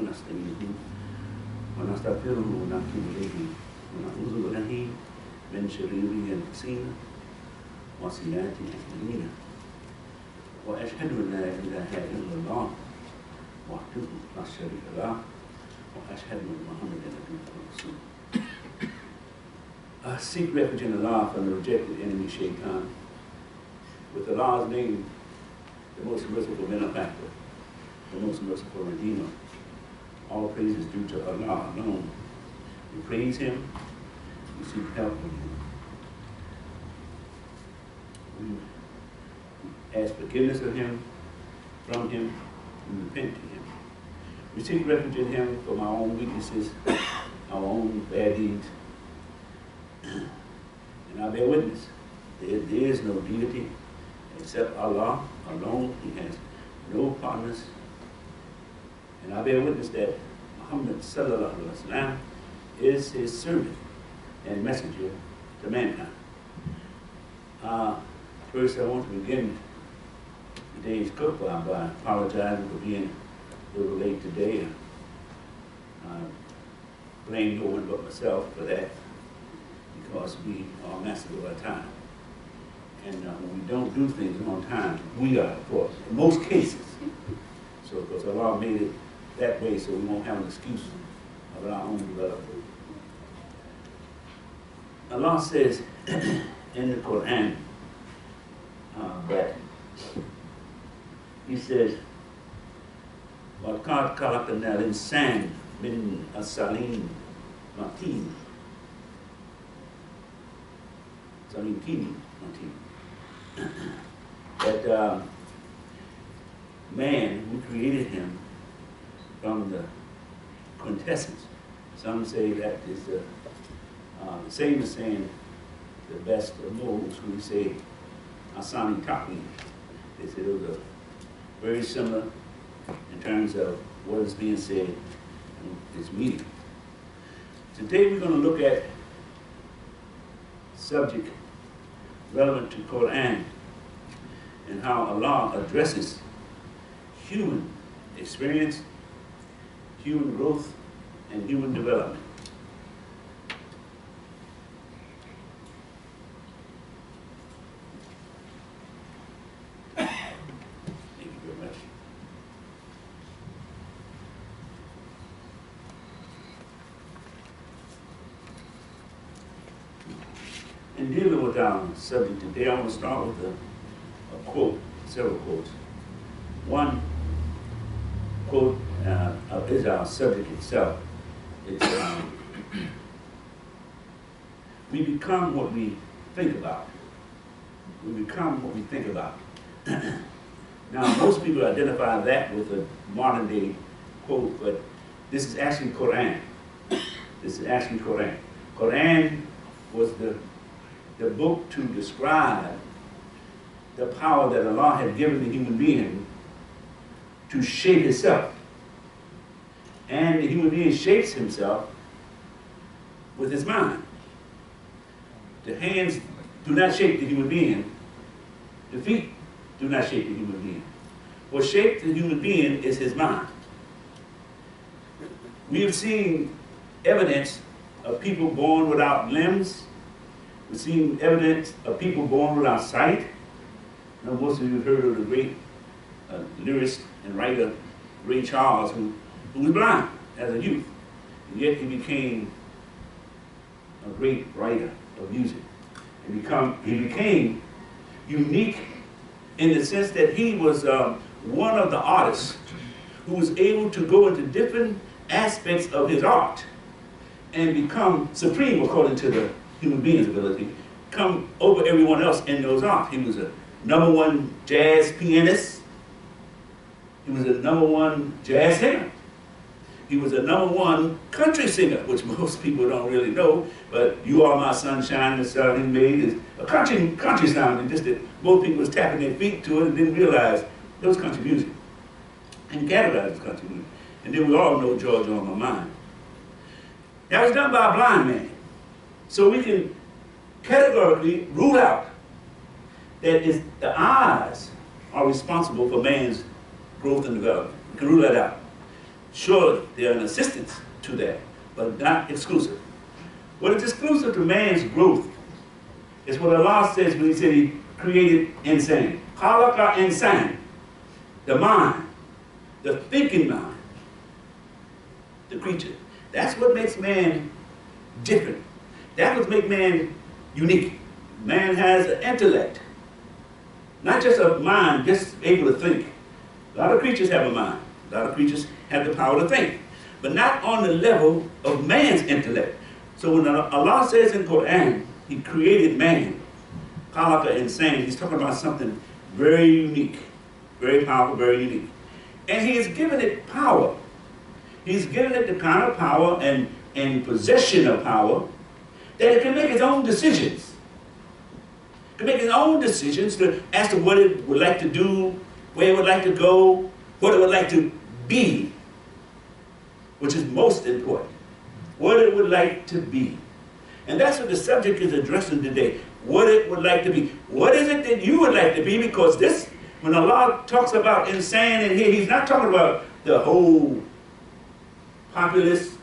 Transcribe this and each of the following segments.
ونستعينه ونستغفره ونتوب إليه ونعوذ بالله من شرور أنفسنا وسيئات أعمالنا وأشهد أن لا إله إلا الله وحده لا شريك له وأشهد أن محمدا عبده ورسوله. I seek refuge in Allah from the rejected enemy Shaitan. With Allah's name, the most merciful benefactor, the most merciful Redeemer. All praise is due to Allah alone. We praise Him, we seek help from Him. We ask forgiveness of Him, from Him, and repent to Him. We seek refuge in Him from our own weaknesses, our own bad deeds. And I bear witness, there is no deity except Allah alone. He has no partners. And I bear witness that Muhammad sallallahu alaihi wasallam is His servant and messenger to mankind. First, I want to begin today's khutbah by apologizing for being a little late today. I blame no one but myself for that, because we are masters of our time. And when we don't do things on time, we are, of course, in most cases. So, because Allah made it that way so we won't have an excuse of our own development. Allah says in the Quran that He says, وَقَدْ خَلَقْنَا الْإِنسَانَ مِنْ أَصْلٍ مَّتِينٍ. That man, we created him from the quintessence. Some say that is the same as saying the best of molds. We say Asani Takwi. They say those are very similar in terms of what is being said and its meaning. Today we're going to look at subject relevant to Quran and how Allah addresses human experience, human growth, and human development. Thank you very much. In dealing with our subject today, I want to start with a quote, several quotes. One quote is our subject itself. It's, we become what we think about. We become what we think about. Now, most people identify that with a modern day quote, but this is actually Quran. This is actually Quran. Quran was the book to describe the power that Allah had given the human being to shape itself. And the human being shapes himself with his mind. The hands do not shape the human being. The feet do not shape the human being. What shapes the human being is his mind. We have seen evidence of people born without limbs. We've seen evidence of people born without sight. Now, most of you have heard of the great lyricist and writer Ray Charles, who was blind as a youth, and yet he became a great writer of music. He became unique in the sense that he was one of the artists who was able to go into different aspects of his art and become supreme according to the human being's ability, come over everyone else in those arts. He was a #1 jazz pianist. He was a #1 jazz singer. He was a #1 country singer, which most people don't really know, but You Are My Sunshine, the song he made is a country sound, and just that most people was tapping their feet to it and didn't realize it was country music, and categorized as country music. And then we all know Georgia on My Mind. That was done by a blind man. So we can categorically rule out that the eyes are responsible for man's growth and development. We can rule that out. Sure, they're an assistance to that, but not exclusive. What is exclusive to man's growth is what Allah says when He said He created insan. Khalaqa insan, the mind, the thinking mind, the creature. That's what makes man different. That's what makes man unique. Man has an intellect, not just a mind, just able to think. A lot of creatures have a mind. A lot of creatures have the power to think, but not on the level of man's intellect. So when Allah says in Quran, He created man, khalaqa insan, He's talking about something very unique, very powerful, very unique. And He has given it power. He's given it the kind of power and possession of power that it can make its own decisions. It can make its own decisions as to what it would like to do, where it would like to go, what it would like to be, which is most important. What it would like to be. And that's what the subject is addressing today. What it would like to be. What is it that you would like to be? Because this, when Allah talks about insan in here, He's not talking about the whole populace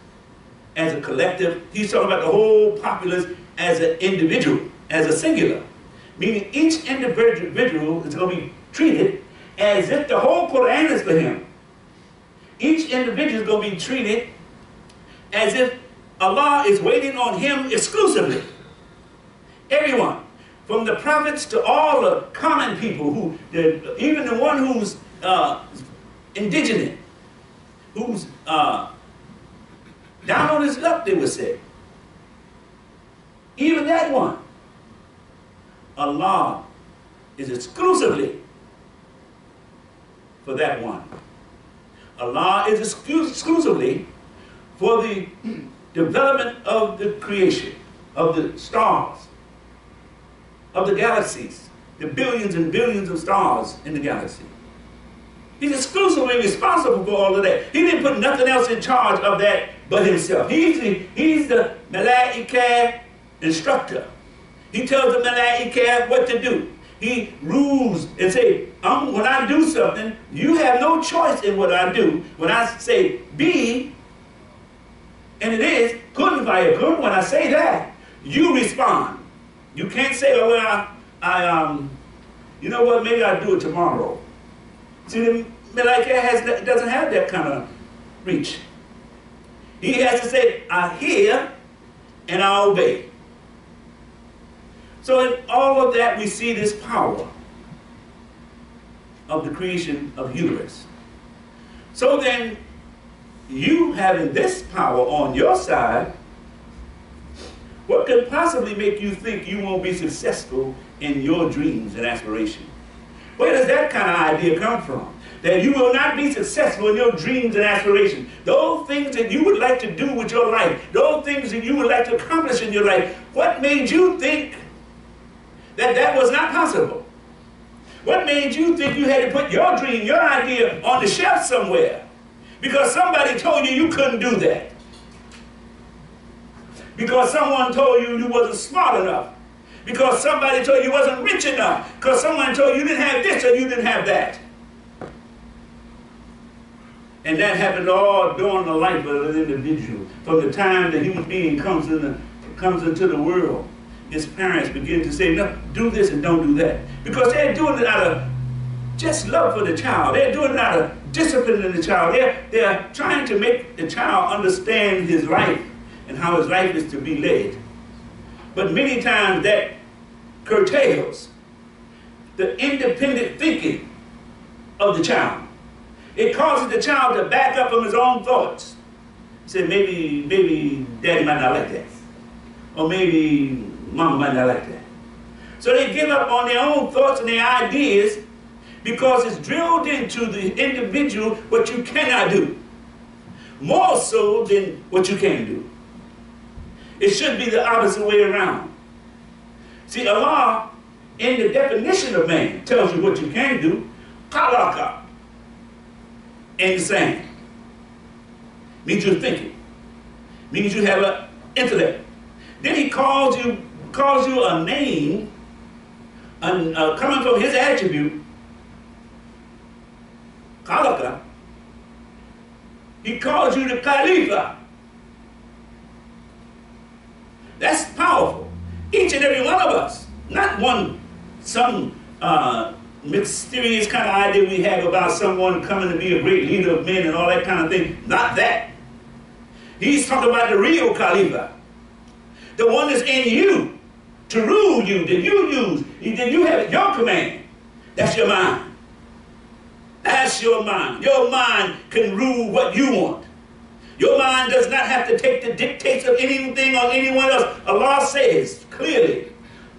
as a collective. He's talking about the whole populace as an individual, as a singular. Meaning each individual is going to be treated as if the whole Quran is for him. Each individual is going to be treated as if Allah is waiting on him exclusively. Everyone, from the prophets to all the common people, even the one who's indigenous, who's down on his luck, they would say. Even that one, Allah is exclusively for that one. Allah is exclusively for the development of the creation, of the stars, of the galaxies, the billions and billions of stars in the galaxy. He's exclusively responsible for all of that. He didn't put nothing else in charge of that but Himself. He's the Malaika instructor. He tells the Malaika what to do. He rules and say, when I do something, you have no choice in what I do. When I say be, and it is, kun fayakun, when I say that, you respond. You can't say, oh, well, you know what, maybe I'll do it tomorrow. See, the Malaika doesn't have that kind of reach. He has to say, I hear and I obey. So in all of that, we see this power of the creation of universe. So then, you having this power on your side, what could possibly make you think you won't be successful in your dreams and aspirations? Where does that kind of idea come from? That you will not be successful in your dreams and aspirations. Those things that you would like to do with your life, those things that you would like to accomplish in your life, what made you think that that was not possible? What made you think you had to put your dream, your idea on the shelf somewhere? Because somebody told you you couldn't do that. Because someone told you you wasn't smart enough. Because somebody told you you wasn't rich enough. Because someone told you you didn't have this or you didn't have that. And that happened all during the life of an individual. From the time the human being comes into the world, his parents begin to say, no, do this and don't do that. Because they're doing it out of just love for the child. They're doing it out of discipline in the child. They're trying to make the child understand his life and how his life is to be led. But many times that curtails the independent thinking of the child. It causes the child to back up from his own thoughts. Say, maybe daddy might not like that. Or maybe mama might not like that. So they give up on their own thoughts and their ideas because it's drilled into the individual what you cannot do. More so than what you can do. It should be the opposite way around. See, Allah, in the definition of man, tells you what you can do. Khalaqa. Insane. Means you're thinking. Means you have an intellect. Then He calls you a name coming from His attribute. Khalaqa. He calls you the Khalifa. That's powerful. Each and every one of us. Not some mysterious kind of idea we have about someone coming to be a great leader of men and all that kind of thing. Not that. He's talking about the real Khalifa. The one that's in you to rule you, that you use, that you have at your command. That's your mind. That's your mind. Your mind can rule what you want. Your mind does not have to take the dictates of anything or anyone else. Allah says clearly,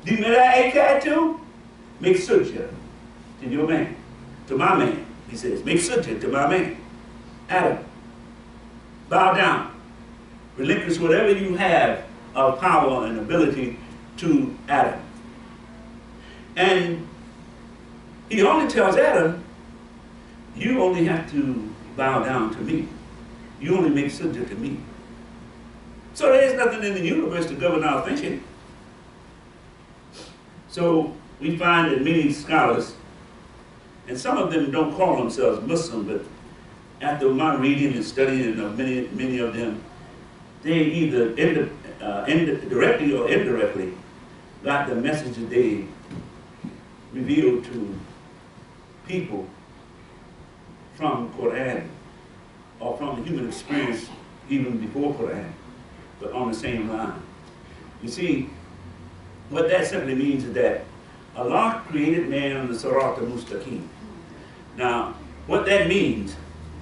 "Di malaikatu make sujud to your man, to my man." He says, "Make sujud to my man, Adam. Bow down, relinquish whatever you have of power and ability to Adam." And he only tells Adam, "You only have to bow down to me. You only make subject to me." So there is nothing in the universe to govern our thinking. So we find that many scholars, and some of them don't call themselves Muslim, but after my reading and studying of many of them, they either directly or indirectly got the message that they revealed to people from Quran or from the human experience even before Quran, but on the same line. You see, what that simply means is that Allah created man on the Sirat al-Mustaqim. Now, what that means,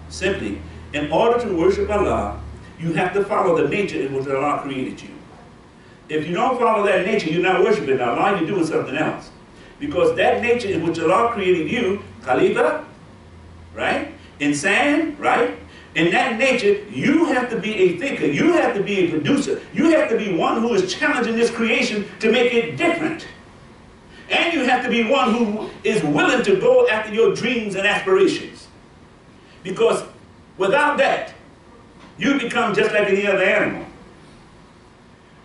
simply, in order to worship Allah, you have to follow the nature in which Allah created you. If you don't follow that nature, you're not worshiping Allah, you're doing something else. Because that nature in which Allah created you, Khalifa, right? Insan, right? In that nature, you have to be a thinker. You have to be a producer. You have to be one who is challenging this creation to make it different. And you have to be one who is willing to go after your dreams and aspirations. Because without that, you become just like any other animal.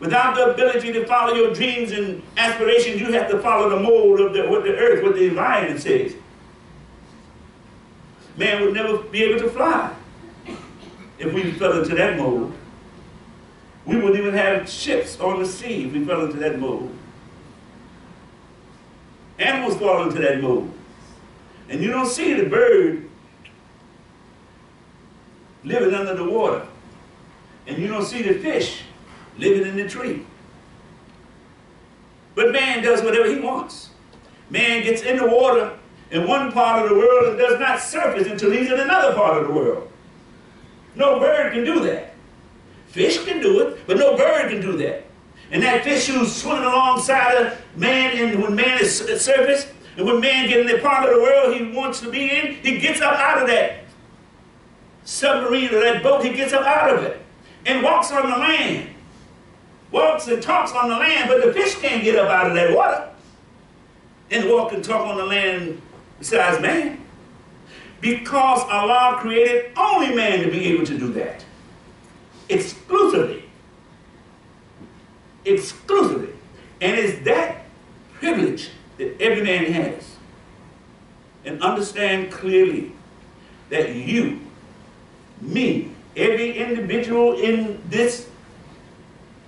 Without the ability to follow your dreams and aspirations, you have to follow the mold of the earth, what the environment says. Man would never be able to fly if we fell into that mold. We wouldn't even have ships on the sea if we fell into that mold. Animals fall into that mold. And you don't see the bird living under the water. And you don't see the fish living in the tree. But man does whatever he wants. Man gets in the water in one part of the world and does not surface until he's in another part of the world. No bird can do that. Fish can do it, but no bird can do that. And that fish who's swimming alongside of man, and when man is at surface, and when man gets in the part of the world he wants to be in, he gets up out of that submarine or that boat, he gets up out of it and walks on the land. Walks and talks on the land, but the fish can't get up out of that water and walk and talk on the land besides man. Because Allah created only man to be able to do that. Exclusively. Exclusively. And it's that privilege that every man has. And understand clearly that you, me, every individual in this,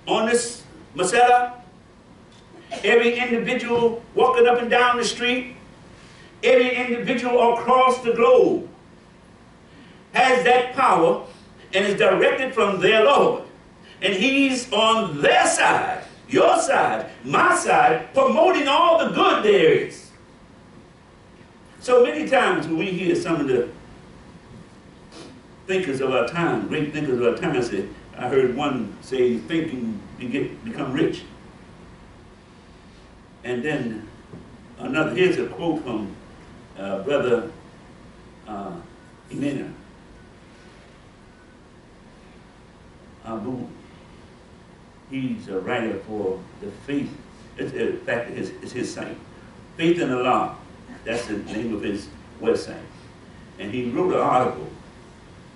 on this masala, every individual walking up and down the street, every individual across the globe has that power and is directed from their Lord. And he's on their side, your side, my side, promoting all the good there is. So many times when we hear some of the thinkers of our time, great thinkers of our time, say, I heard one say, thinking you become rich. And then another, here's a quote from Brother Imena Abu. He's a writer for the Faith. In fact, it's his site. Faith in Allah. That's the name of his website. And he wrote an article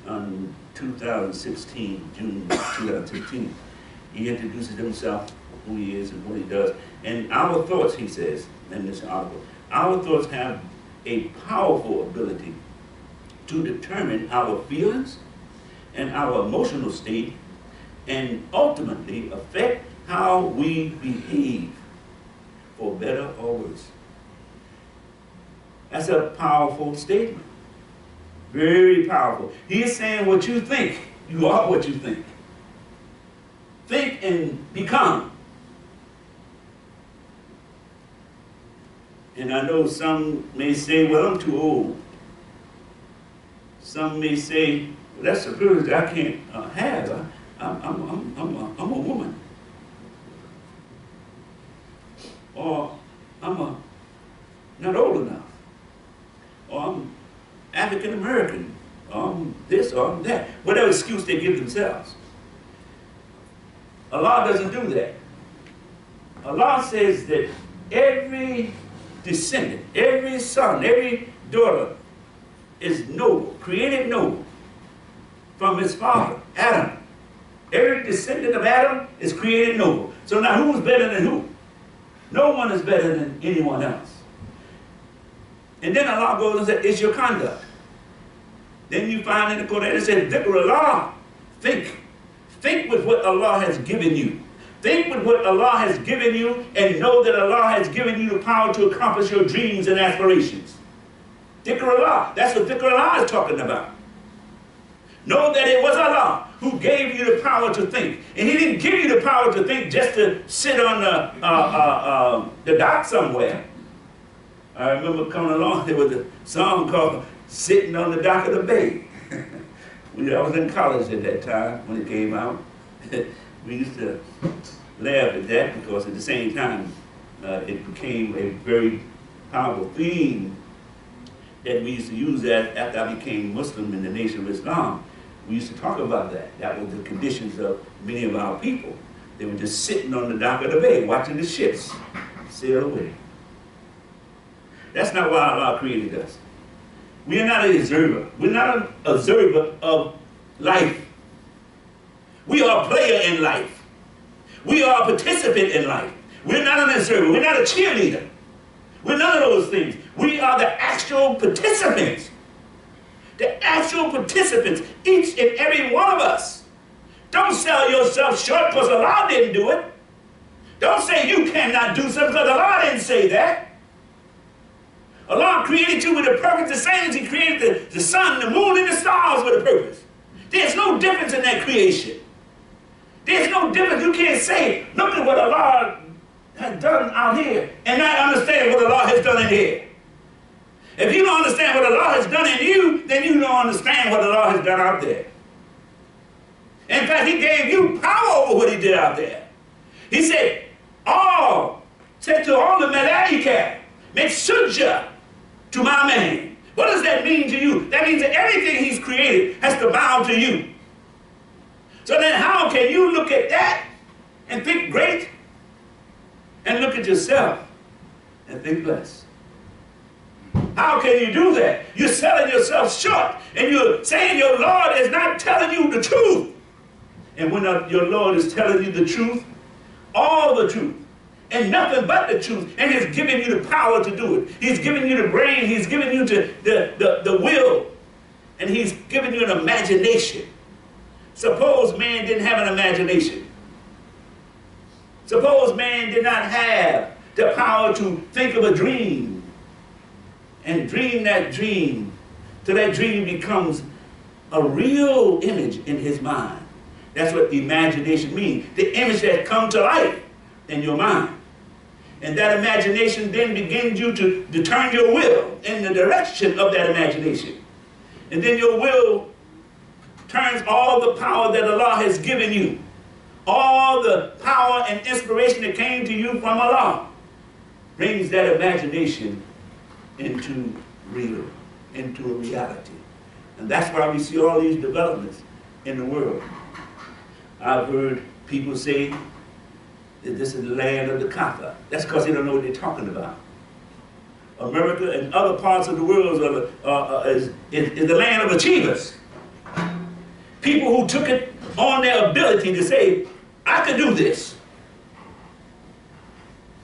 on 2016, June 2016. He introduces himself, who he is and what he does. And our thoughts, he says in this article, our thoughts have a powerful ability to determine our feelings and our emotional state, and ultimately affect how we behave, for better or worse. That's a powerful statement. Very powerful. He is saying what you think, you are what you think. Think and become. And I know some may say, well, I'm too old. Some may say, well, that's a privilege I can't have. I'm a woman. Or I'm not old enough. Or I'm African American. Or I'm this or I'm that. Whatever excuse they give themselves. Allah doesn't do that. Allah says that every descendant, every son, every daughter is noble, created noble from his father, Adam. Every descendant of Adam is created noble. So now who's better than who? No one is better than anyone else. And then Allah goes and says, it's your conduct. Then you find in the Quran it says, dhikr Allah, think. Think with what Allah has given you. Think with what Allah has given you and know that Allah has given you the power to accomplish your dreams and aspirations. Dhikr Allah, that's what dhikr Allah is talking about. Know that it was Allah who gave you the power to think. And He didn't give you the power to think just to sit on the dock somewhere. I remember coming along, there was a song called Sitting on the Dock of the Bay. I was in college at that time when it came out. We used to laugh at that because at the same time it became a very powerful theme that we used to use that after I became Muslim in the Nation of Islam. We used to talk about that. That was the conditions of many of our people. They were just sitting on the dock of the bay watching the ships sail away. That's not why Allah created us. We are not an observer. We're not an observer of life. We are a player in life. We are a participant in life. We're not an observer. We're not a cheerleader. We're none of those things. We are the actual participants. The actual participants, each and every one of us. Don't sell yourself short because Allah didn't do it. Don't say you cannot do something because Allah didn't say that. Allah created you with a purpose, the same as He created the sun, the moon, and the stars with a purpose. There's no difference in that creation. There's no difference. You can't say, look at what Allah has done out here and not understand what Allah has done in here. If you don't understand what Allah has done in you, then you don't understand what Allah has done out there. In fact, He gave you power over what He did out there. He said, said to all the malaika, make sujjah to my man. What does that mean to you? That means that everything He's created has to bow to you. So then how can you look at that and think great and look at yourself and think less? How can you do that? You're selling yourself short and you're saying your Lord is not telling you the truth. And when your Lord is telling you the truth, all the truth, and nothing but the truth, and He's giving you the power to do it. He's giving you the brain, He's giving you the will, and He's giving you an imagination. Suppose man didn't have an imagination. Suppose man did not have the power to think of a dream and dream that dream till that dream becomes a real image in his mind. That's what imagination means. The image that comes to life in your mind. And that imagination then begins you to turn your will in the direction of that imagination. And then your will turns all the power that Allah has given you, all the power and inspiration that came to you from Allah, brings that imagination into a reality. And that's why we see all these developments in the world. I've heard people say that this is the land of the Kaaba. That's because they don't know what they're talking about. America and other parts of the world is the land of achievers. People who took it on their ability to say, I could do this.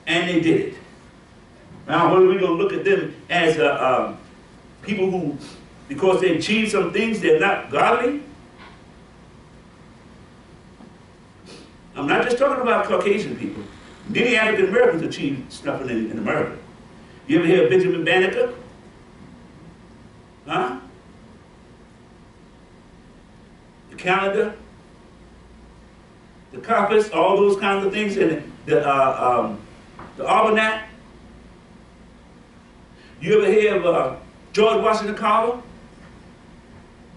And they did it. Now, what are we going to look at them as people who, because they achieved some things, they're not godly? I'm not just talking about Caucasian people. Many African Americans achieved stuff in America. You ever hear of Benjamin Banneker? Huh? The calendar, the compass, all those kinds of things, and the almanac. You ever hear of George Washington Carver?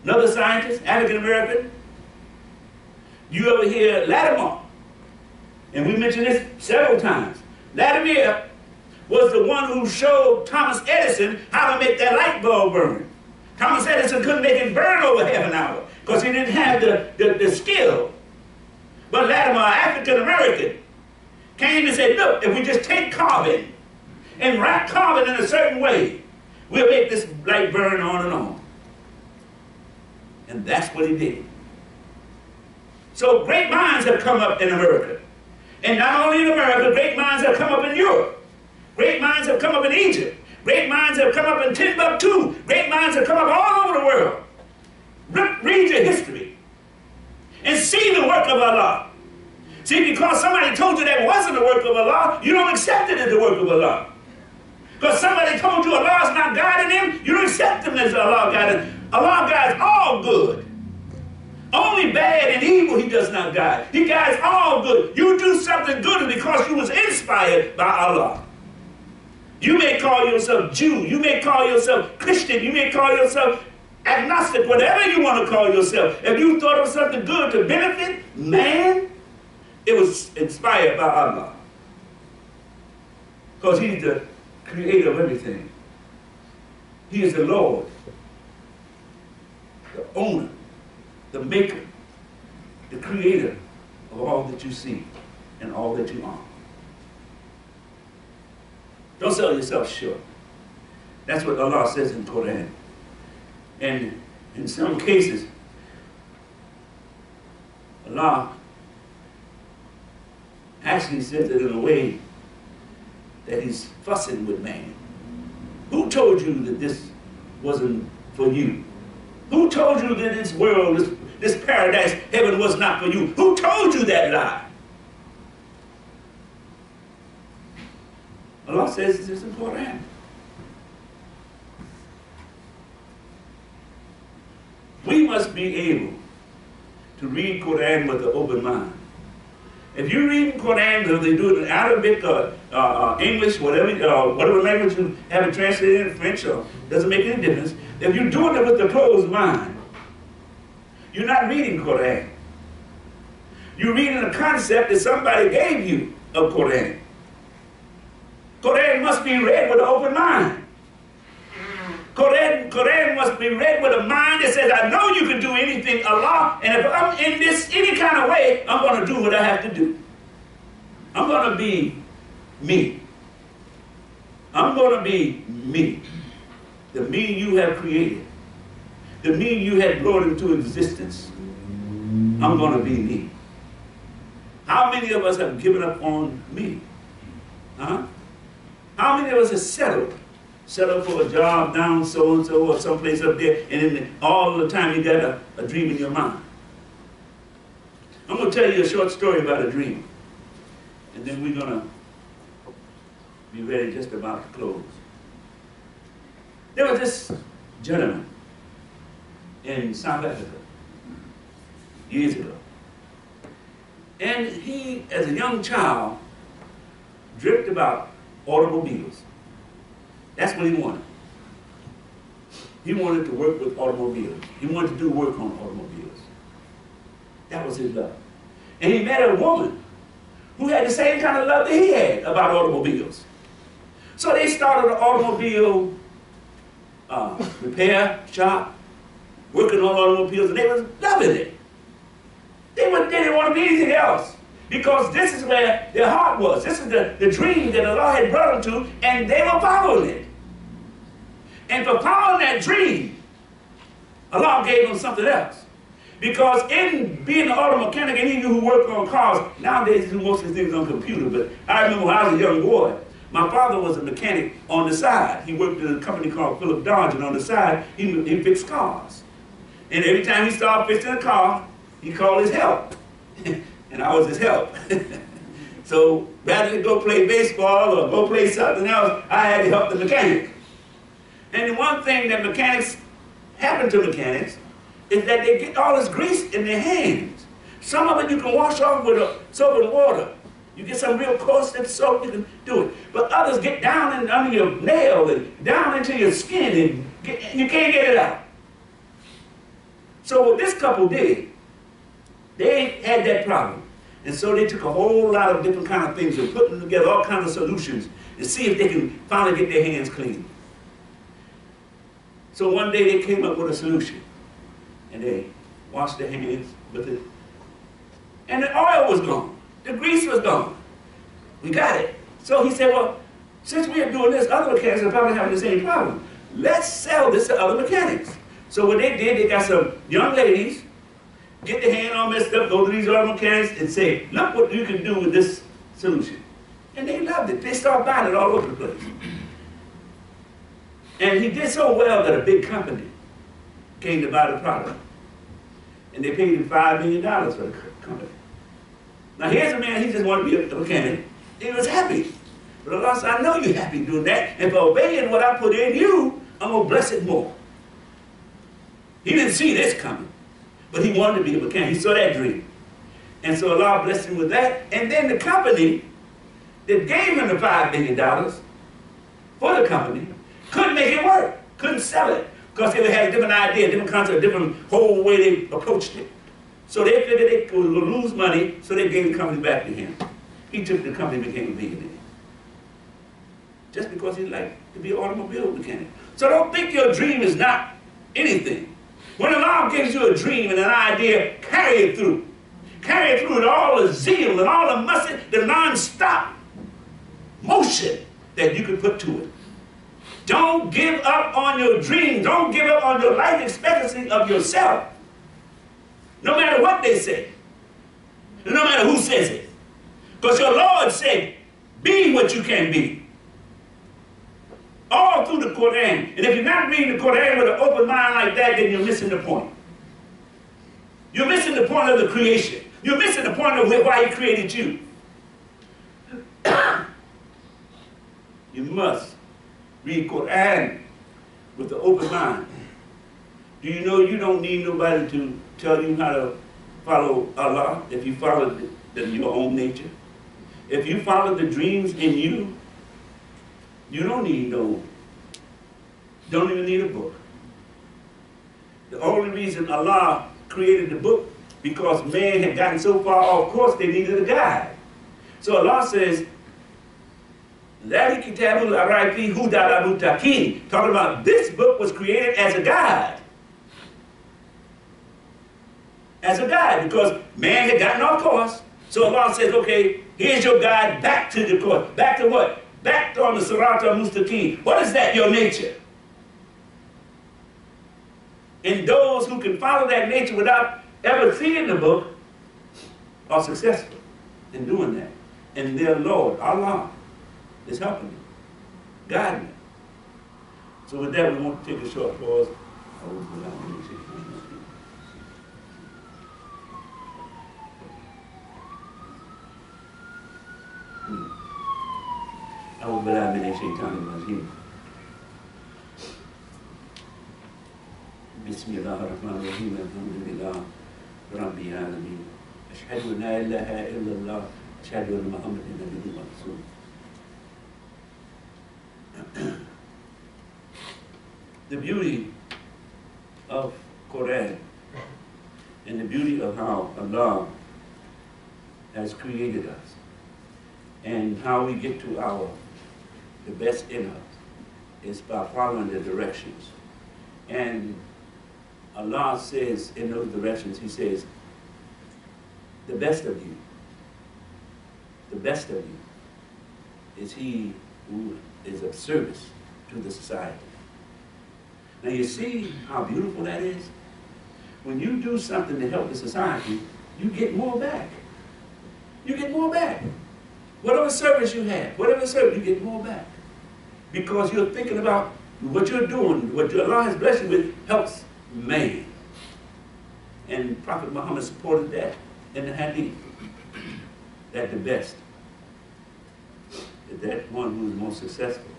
Another scientist, African American. You ever hear Latimer? And we mentioned this several times. Latimer was the one who showed Thomas Edison how to make that light bulb burn. Thomas Edison couldn't make it burn over half an hour because he didn't have the skill. But Latimer, African American, came and said, look, if we just take carbon and wrap carbon in a certain way, we'll make this light burn on and on. And that's what he did. So great minds have come up in America. And not only in America, great minds have come up in Europe. Great minds have come up in Egypt. Great minds have come up in Timbuktu. Great minds have come up all over the world. Read your history and see the work of Allah. See, because somebody told you that wasn't the work of Allah, you don't accept it as the work of Allah. Because somebody told you Allah is not guiding him, you don't accept him as Allah guiding him. Allah guides all good. Only bad and evil he does not guide. He guides all good. You do something good because you was inspired by Allah. You may call yourself Jew. You may call yourself Christian. You may call yourself agnostic, whatever you want to call yourself. If you thought of something good to benefit man, it was inspired by Allah. Because he's the creator of everything. He is the Lord, the owner, the maker, the creator of all that you see and all that you are. Don't sell yourself short. That's what Allah says in the Quran. And in some cases, Allah actually says it in a way that he's fussing with man. Who told you that this wasn't for you? Who told you that this world, this paradise, heaven was not for you? Who told you that lie? Allah says this in the Quran. We must be able to read Quran with an open mind. If you read Quran, whether they do it in Arabic or English, whatever language you have it translated in French, or doesn't make any difference. If you're doing it with a closed mind, you're not reading Quran. You're reading a concept that somebody gave you of Quran. Quran must be read with an open mind. Quran must be read with a mind that says, I know you can do anything, Allah, and if I'm in this any kind of way, I'm going to do what I have to do. I'm going to be me. I'm going to be me. The me you have created. The me you have brought into existence. I'm going to be me. How many of us have given up on me? Huh? How many of us have settled for a job down so-and-so or someplace up there, and then all the time you got a dream in your mind? I'm going to tell you a short story about a dream, and then we're going to be ready just about to close. There was this gentleman in South Africa years ago, and he, as a young child, dreamt about automobiles. That's what he wanted. He wanted to work with automobiles. He wanted to do work on automobiles. That was his love. And he met a woman who had the same kind of love that he had about automobiles. So they started an automobile repair shop, working on automobiles, and they was loving it. They didn't want to be anything else, because this is where their heart was. This is the dream that Allah had brought them to, and they were following it. And for following that dream, Allah gave them something else. Because in being an auto mechanic, any of you who work on cars, nowadays you do most of these things on computer, but I remember when I was a young boy, my father was a mechanic on the side. He worked in a company called Philip Dodge, and on the side, he fixed cars. And every time he started fixing a car, he called his help. And and I was his help. So rather than go play baseball or go play something else, I had to help the mechanic. And the one thing that happen to mechanics is that they get all this grease in their hands. Some of it you can wash off with soap and water. You get some real coarse soap, you can do it. But others get down and under your nail and down into your skin, and you can't get it out. So what this couple did, they had that problem. And so they took a whole lot of different kind of things and put them together, all kinds of solutions, to see if they can finally get their hands clean. So one day they came up with a solution. And they washed their hands with it. And the oil was gone. The grease was gone. We got it. So he said, well, since we are doing this, other mechanics are probably having the same problem. Let's sell this to other mechanics. So what they did, they got some young ladies, get their hand all messed up, go to these other mechanics and say, look what you can do with this solution. And they loved it. They started buying it all over the place. And he did so well that a big company came to buy the product. And they paid him $5 million for the company. Now here's a man, he just wanted to be a mechanic. He was happy. But Allah said, I know you're happy doing that. And for obeying what I put in you, I'm going to bless it more. He didn't see this coming. But he wanted to be a mechanic. He saw that dream. And so Allah blessed him with that. And then the company that gave him the $5 million for the company couldn't make it work. Couldn't sell it. Because they had a different idea, different concept, different whole way they approached it. So they figured they could lose money, so they gave the company back to him. He took the company and became a billionaire. Just because he liked to be an automobile mechanic. So don't think your dream is not anything. When Allah gives you a dream and an idea, carry it through. Carry it through with all the zeal and all the muscle, the non-stop motion that you can put to it. Don't give up on your dream. Don't give up on your life expectancy of yourself. No matter what they say. No matter who says it. Because your Lord said, be what you can be. All through the Quran. And if you're not reading the Quran with an open mind like that, then you're missing the point. You're missing the point of the creation. You're missing the point of why he created you. You must read Quran with the open mind. Do you know you don't need nobody to tell you how to follow Allah if you follow your own nature? If you follow the dreams in you, you don't even need a book. The only reason Allah created the book because man had gotten so far off course they needed a guide. So Allah says, talking about this book was created as a guide. As a guide, because man had gotten off course. So Allah says, okay, here's your guide back to the course. Back to what? Back on the Sirat al-Mustaqim. What is that? Your nature. And those who can follow that nature without ever seeing the book are successful in doing that. And their Lord, Allah, is helping you, guiding you. So with that, we want to take a short pause. أعوذ بالله من الشيطان الرجيم. بسم الله الرحمن الرحيم. الحمد لله رب العالمين. أشهد أن لا إله إلا الله. أشهد أن محمدا نبيه ورسوله. The beauty of Quran and the beauty of how Allah has created us and how we get to the best in us is by following the directions. And Allah says in those directions, He says, the best of you is he who is of service to the society. Now you see how beautiful that is? When you do something to help the society, you get more back. You get more back. Whatever service you have, whatever service, you get more back. Because you're thinking about what you're doing, what Allah has blessed you with, helps man. And Prophet Muhammad supported that in the Hadith. at the best, is that one who is most successful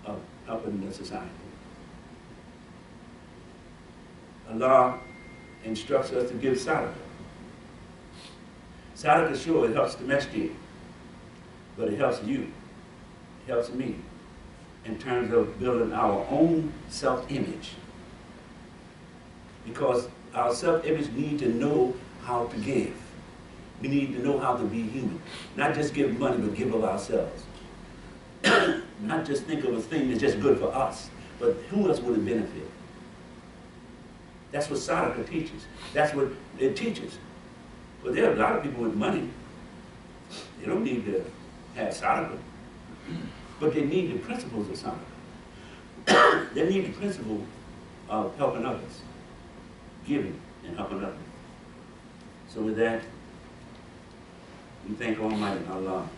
of helping the society. Allah instructs us to give sadaqah. Sadaqah, sure, it helps the masjid, but it helps you, it helps me, in terms of building our own self-image. Because our self-image need to know how to give. We need to know how to be human. Not just give money, but give of ourselves. Not just think of a thing that's just good for us, but who else would it benefit? That's what sadaqah teaches. That's what it teaches. But there are a lot of people with money. They don't need to have sadaqah. But they need the principles of sadaqah. They need the principle of helping others, giving and helping others. So with that, we thank Almighty Allah.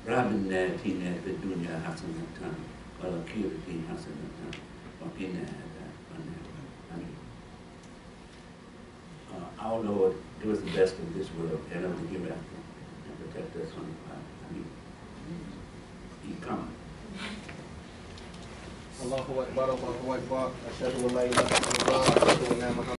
ربنا آتنا في الدنيا حسنة وفي الآخرة حسنة وقنا عذاب النار. Our Lord, give us the best of this world and of the hereafter, and protect us from the fire. He coming. Allahu Akbar, Allahu Akbar. Ashhadu an la ilaha illallah wa ashhadu anna Muhammadan